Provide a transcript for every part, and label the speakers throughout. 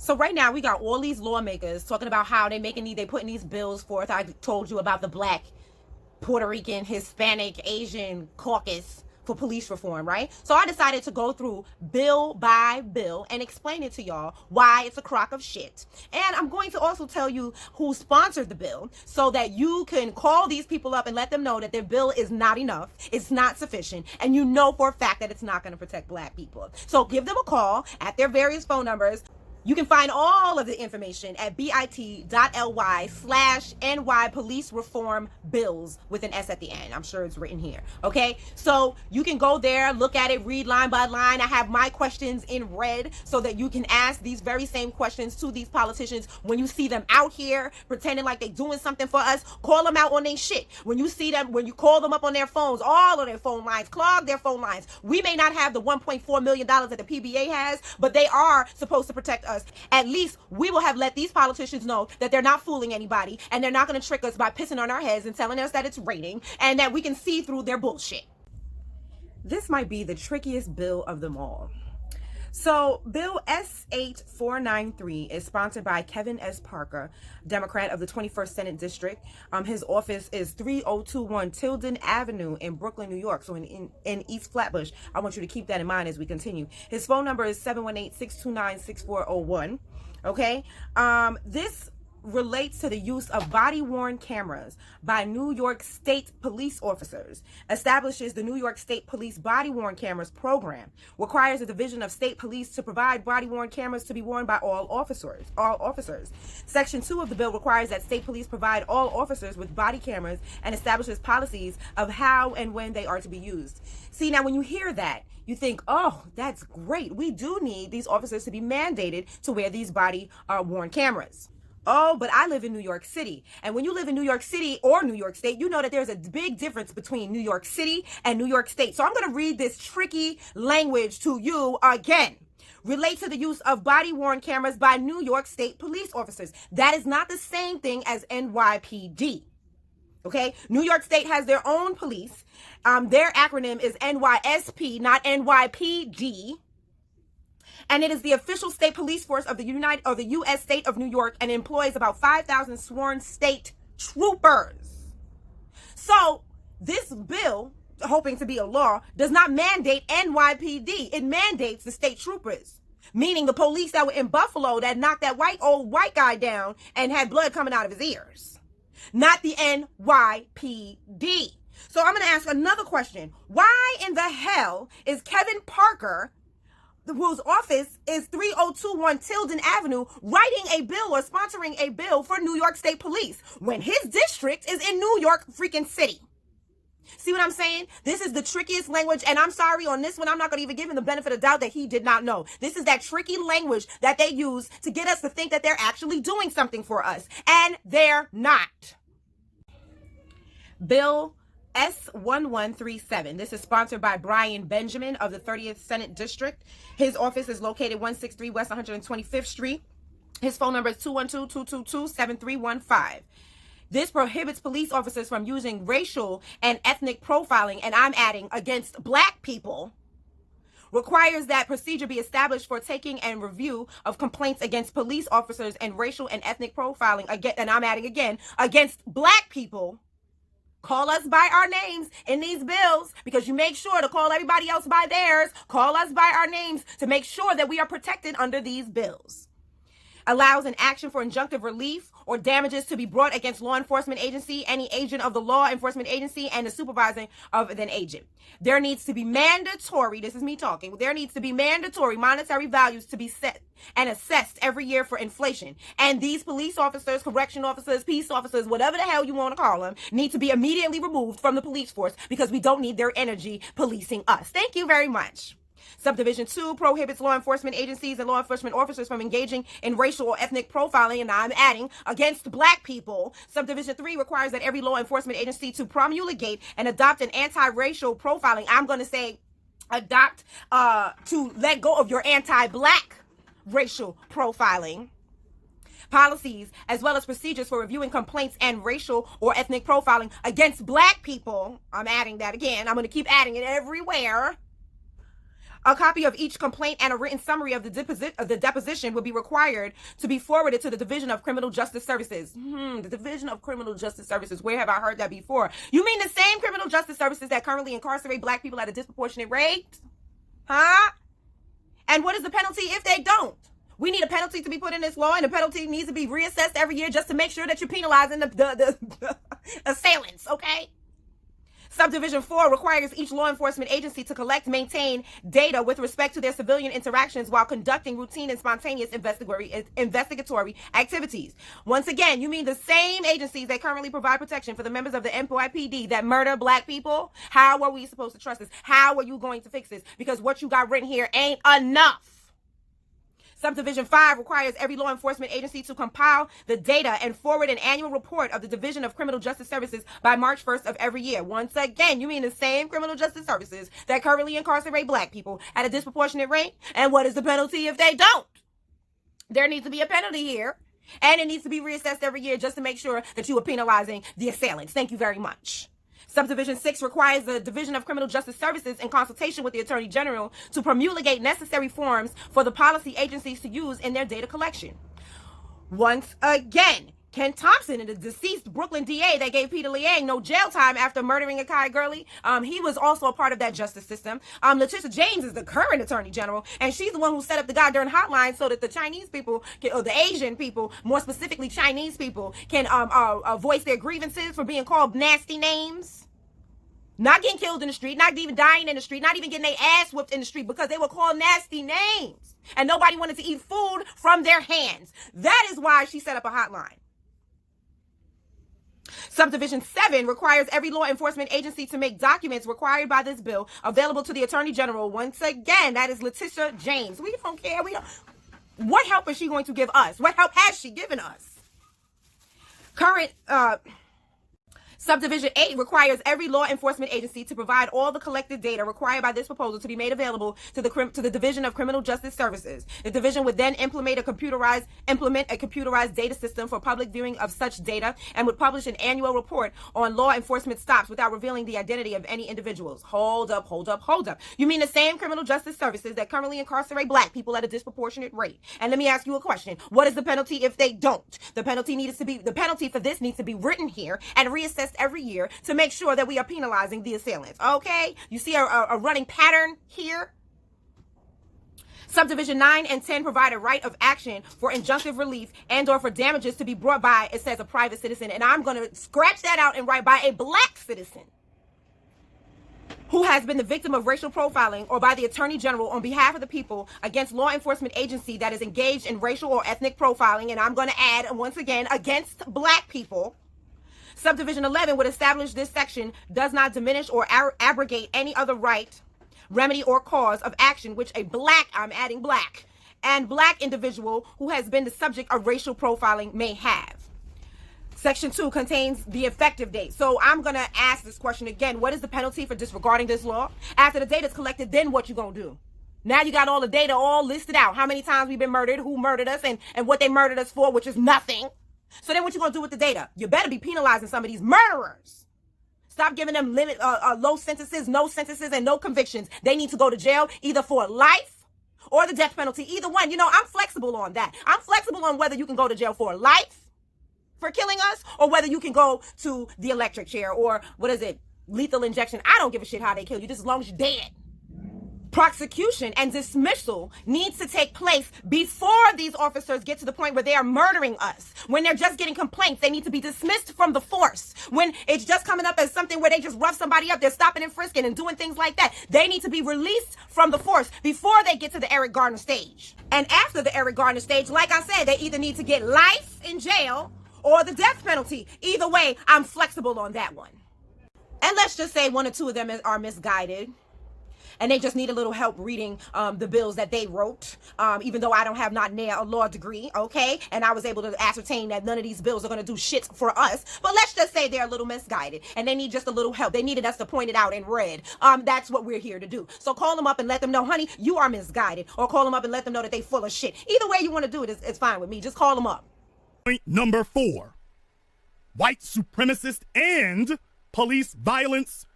Speaker 1: So right now we got all these lawmakers talking about how they putting these bills forth. I told you about the Black, Puerto Rican, Hispanic, Asian caucus for police reform, right? So I decided to go through bill by bill and explain it to y'all why it's a crock of shit. And I'm going to also tell you who sponsored the bill so that you can call these people up and let them know that their bill is not enough, it's not sufficient, and you know for a fact that it's not going to protect Black people. So give them a call at their various phone numbers. You can find all of the information at bit.ly/NY police reform bills with an S at the end. I'm sure it's written here. Okay, so you can go there, look at it, read line by line. I have my questions in red so that you can ask these very same questions to these politicians when you see them out here pretending like they're doing something for us. Call them out on their shit. When you see them, when you call them up on their phones, all of their phone lines, clog their phone lines. We may not have the $1.4 million that the PBA has, but they are supposed to protect us. At least we will have let these politicians know that they're not fooling anybody and they're not going to trick us by pissing on our heads and telling us that it's raining and that we can see through their bullshit. This might be the trickiest bill of them all. So Bill S8493 is sponsored by Kevin S. Parker, Democrat of the 21st Senate District. His office is 3021 Tilden Avenue in Brooklyn, New York. So in East Flatbush. I want you to keep that in mind as we continue. His phone number is 718-629-6401. Okay. This relates to the use of body-worn cameras by New York State police officers, establishes the New York State Police Body-Worn Cameras Program, requires the Division of State Police to provide body-worn cameras to be worn by all officers. Section 2 of the bill requires that state police provide all officers with body cameras and establishes policies of how and when they are to be used. See, now when you hear that, you think, oh, that's great. We do need these officers to be mandated to wear these body-worn cameras. Oh, but I live in New York City. And when you live in New York City or New York State, you know that there's a big difference between New York City and New York State. So I'm going to read this tricky language to you again. Relate to the use of body-worn cameras by New York State police officers. That is not the same thing as NYPD. Okay? New York State has their own police. Their acronym is NYSP, not NYPD. And it is the official state police force of the U.S. state of New York and employs about 5,000 sworn state troopers. So this bill, hoping to be a law, does not mandate NYPD. It mandates the state troopers, meaning the police that were in Buffalo that knocked that old white guy down and had blood coming out of his ears, not the NYPD. So I'm going to ask another question. Why in the hell is Kevin Parker, whose office is 3021 Tilden Avenue, writing a bill or sponsoring a bill for New York State Police when his district is in New York freaking City? See what I'm saying? This is the trickiest language, and I'm sorry, on this one, I'm not going to even give him the benefit of doubt that he did not know. This is that tricky language that they use to get us to think that they're actually doing something for us, and they're not. Bill S1137. This is sponsored by Brian Benjamin of the 30th Senate District. His office is located 163 West 125th Street. His phone number is 212-222-7315. This prohibits police officers from using racial and ethnic profiling, and I'm adding against Black people. Requires that procedure be established for taking and review of complaints against police officers and racial and ethnic profiling, again, and I'm adding again, against Black people. Call us by our names in these bills, because you make sure to call everybody else by theirs. Call us by our names to make sure that we are protected under these bills. Allows an action for injunctive relief or damages to be brought against law enforcement agency, any agent of the law enforcement agency, and the supervising of an agent. There needs to be mandatory, this is me talking, there needs to be mandatory monetary values to be set and assessed every year for inflation. And these police officers, correction officers, peace officers, whatever the hell you want to call them, need to be immediately removed from the police force because we don't need their energy policing us. Thank you very much. Subdivision 2 prohibits law enforcement agencies and law enforcement officers from engaging in racial or ethnic profiling, and I'm adding against Black people. Subdivision 3 requires that every law enforcement agency to promulgate and adopt an anti-racial profiling. I'm going to say adopt, to let go of your anti-Black racial profiling policies, as well as procedures for reviewing complaints and racial or ethnic profiling against Black people. I'm adding that again. I'm going to keep adding it everywhere. A copy of each complaint and a written summary of the deposition would be required to be forwarded to the Division of Criminal Justice Services. The Division of Criminal Justice Services. Where have I heard that before? You mean the same criminal justice services that currently incarcerate black people at a disproportionate rate? Huh? And what is the penalty if they don't? We need a penalty to be put in this law, and the penalty needs to be reassessed every year just to make sure that you're penalizing the assailants, okay? Subdivision 4 requires each law enforcement agency to collect, maintain data with respect to their civilian interactions while conducting routine and spontaneous investigatory activities. Once again, you mean the same agencies that currently provide protection for the members of the NYPD that murder black people? How are we supposed to trust this? How are you going to fix this? Because what you got written here ain't enough. Subdivision 5 requires every law enforcement agency to compile the data and forward an annual report of the Division of Criminal Justice Services by March 1st of every year. Once again, you mean the same criminal justice services that currently incarcerate black people at a disproportionate rate? And what is the penalty if they don't? There needs to be a penalty here, and it needs to be reassessed every year just to make sure that you are penalizing the assailants. Thank you very much. Subdivision 6 requires the Division of Criminal Justice Services, in consultation with the Attorney General, to promulgate necessary forms for the policy agencies to use in their data collection. Once again, Ken Thompson, the deceased Brooklyn DA that gave Peter Liang no jail time after murdering Akai Gurley, he was also a part of that justice system. Letitia James is the current Attorney General, and she's the one who set up the goddamn hotline so that the Chinese people, or the Asian people, more specifically Chinese people, can voice their grievances for being called nasty names. Not getting killed in the street, not even dying in the street, not even getting their ass whooped in the street because they were called nasty names. And nobody wanted to eat food from their hands. That is why she set up a hotline. Subdivision 7 requires every law enforcement agency to make documents required by this bill available to the Attorney General. Once again, that is Letitia James. We don't care. What help is she going to give us? What help has she given us? Subdivision 8 requires every law enforcement agency to provide all the collected data required by this proposal to be made available to the Division of Criminal Justice Services. The division would then implement a computerized data system for public viewing of such data and would publish an annual report on law enforcement stops without revealing the identity of any individuals. Hold up. You mean the same criminal justice services that currently incarcerate black people at a disproportionate rate? And let me ask you a question. What is the penalty if they don't? The penalty for this needs to be written here and reassessed every year to make sure that we are penalizing the assailants. Okay? You see a running pattern here? Subdivision 9 and 10 provide a right of action for injunctive relief and or for damages to be brought by, it says, a private citizen. And I'm going to scratch that out and write by a black citizen who has been the victim of racial profiling, or by the Attorney General on behalf of the people against law enforcement agency that is engaged in racial or ethnic profiling. And I'm going to add, once again, against black people. Subdivision 11 would establish this section does not diminish or abrogate any other right, remedy, or cause of action which a black individual who has been the subject of racial profiling may have. Section 2 contains the effective date. So I'm going to ask this question again. What is the penalty for disregarding this law? After the data is collected, then what you going to do? Now you got all the data all listed out. How many times we've been murdered, who murdered us, and what they murdered us for, which is nothing. So then what you going to do with the data? You better be penalizing some of these murderers. Stop giving them low sentences, no sentences, and no convictions. They need to go to jail either for life or the death penalty. Either one. You know, I'm flexible on that. I'm flexible on whether you can go to jail for life for killing us or whether you can go to the electric chair or, lethal injection. I don't give a shit how they kill you, just as long as you're dead. Prosecution and dismissal needs to take place before these officers get to the point where they are murdering us. When they're just getting complaints, they need to be dismissed from the force. When it's just coming up as something where they just rough somebody up, they're stopping and frisking and doing things like that. They need to be released from the force before they get to the Eric Garner stage. And after the Eric Garner stage, like I said, they either need to get life in jail or the death penalty. Either way, I'm flexible on that one. And let's just say one or two of them are misguided, and they just need a little help reading the bills that they wrote, even though I don't have not near a law degree, okay? And I was able to ascertain that none of these bills are going to do shit for us. But let's just say they're a little misguided, and they need just a little help. They needed us to point it out in red. That's what we're here to do. So call them up and let them know, honey, you are misguided. Or call them up and let them know that they full of shit. Either way you want to do it, it's fine with me. Just call them up.
Speaker 2: Point number 4. White supremacist and police violence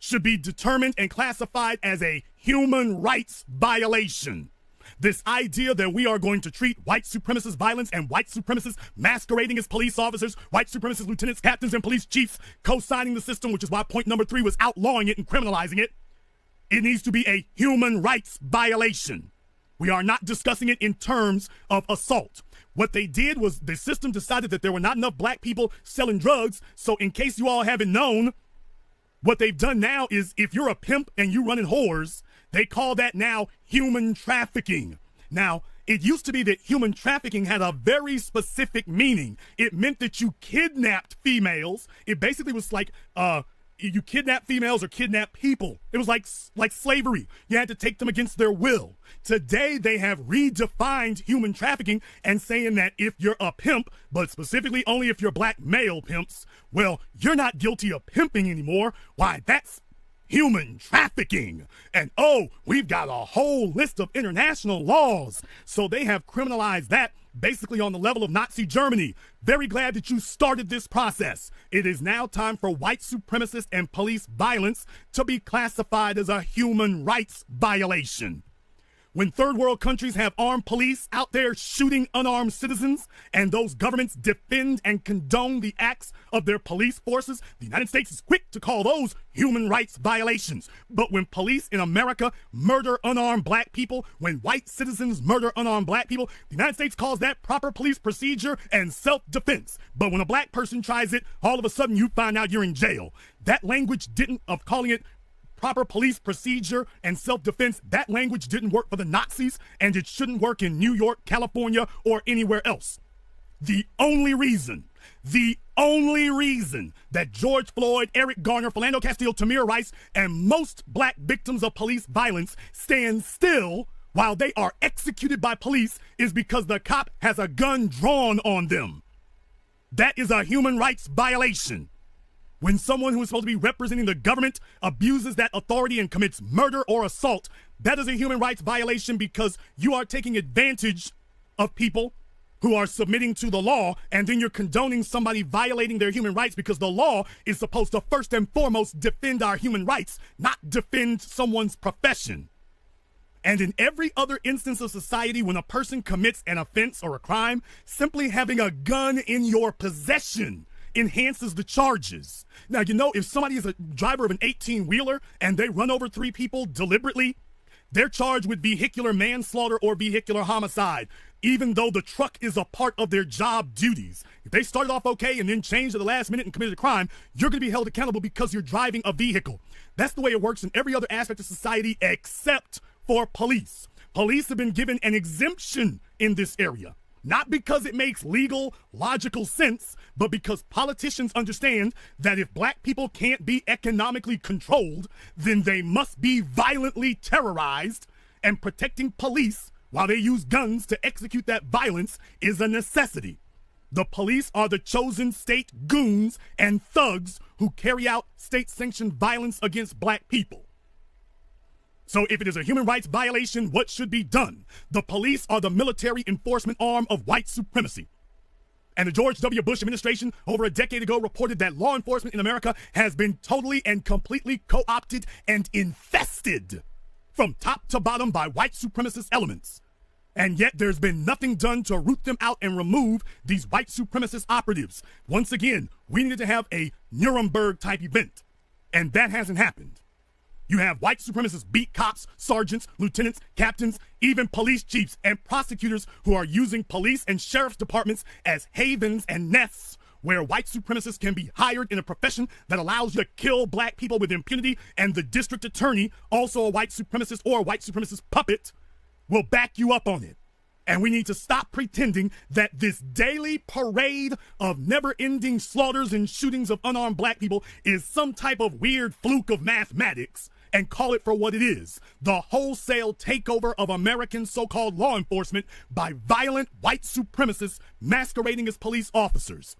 Speaker 2: should be determined and classified as a human rights violation. This idea that we are going to treat white supremacist violence and white supremacists masquerading as police officers, white supremacist lieutenants, captains, and police chiefs co-signing the system, which is why point number 3 was outlawing it and criminalizing it. It needs to be a human rights violation. We are not discussing it in terms of assault. What they did was the system decided that there were not enough black people selling drugs, so in case you all haven't known, what they've done now is if you're a pimp and you running whores, they call that now human trafficking. Now, it used to be that human trafficking had a very specific meaning. It meant that you kidnapped females. It basically was like, you kidnap females or kidnap people. It was like slavery. You had to take them against their will. Today, they have redefined human trafficking and saying that if you're a pimp, but specifically only if you're black male pimps, well, you're not guilty of pimping anymore. Why, that's human trafficking. And oh, we've got a whole list of international laws. So they have criminalized that basically on the level of Nazi Germany. Very glad that you started this process. It is now time for white supremacist and police violence to be classified as a human rights violation. When third world countries have armed police out there shooting unarmed citizens and those governments defend and condone the acts of their police forces, the United States is quick to call those human rights violations. But when police in America murder unarmed black people, when white citizens murder unarmed black people, the United States calls that proper police procedure and self-defense. But when a black person tries it, all of a sudden you find out you're in jail. That language of calling it proper police procedure and self-defense, that language didn't work for the Nazis, and it shouldn't work in New York, California, or anywhere else. The only reason that George Floyd, Eric Garner, Philando Castile, Tamir Rice, and most black victims of police violence stand still while they are executed by police is because the cop has a gun drawn on them. That is a human rights violation. When someone who is supposed to be representing the government abuses that authority and commits murder or assault, that is a human rights violation because you are taking advantage of people who are submitting to the law, and then you're condoning somebody violating their human rights because the law is supposed to first and foremost defend our human rights, not defend someone's profession. And in every other instance of society, when a person commits an offense or a crime, simply having a gun in your possession enhances the charges. Now, you know, if somebody is a driver of an 18-wheeler and they run over 3 people deliberately, they're charged with vehicular manslaughter or vehicular homicide, even though the truck is a part of their job duties. If they started off okay and then changed at the last minute and committed a crime, you're going to be held accountable because you're driving a vehicle. That's the way it works in every other aspect of society except for police. Police have been given an exemption in this area. Not because it makes legal, logical sense, but because politicians understand that if black people can't be economically controlled, then they must be violently terrorized, and protecting police while they use guns to execute that violence is a necessity. The police are the chosen state goons and thugs who carry out state-sanctioned violence against black people. So if it is a human rights violation, what should be done? The police are the military enforcement arm of white supremacy. And the George W. Bush administration over a decade ago reported that law enforcement in America has been totally and completely co-opted and infested from top to bottom by white supremacist elements. And yet there's been nothing done to root them out and remove these white supremacist operatives. Once again, we needed to have a Nuremberg type event, and that hasn't happened. You have white supremacist beat cops, sergeants, lieutenants, captains, even police chiefs and prosecutors who are using police and sheriff's departments as havens and nests where white supremacists can be hired in a profession that allows you to kill black people with impunity, and the district attorney, also a white supremacist or a white supremacist puppet, will back you up on it. And we need to stop pretending that this daily parade of never-ending slaughters and shootings of unarmed black people is some type of weird fluke of mathematics, and call it for what it is: the wholesale takeover of American so-called law enforcement by violent white supremacists masquerading as police officers.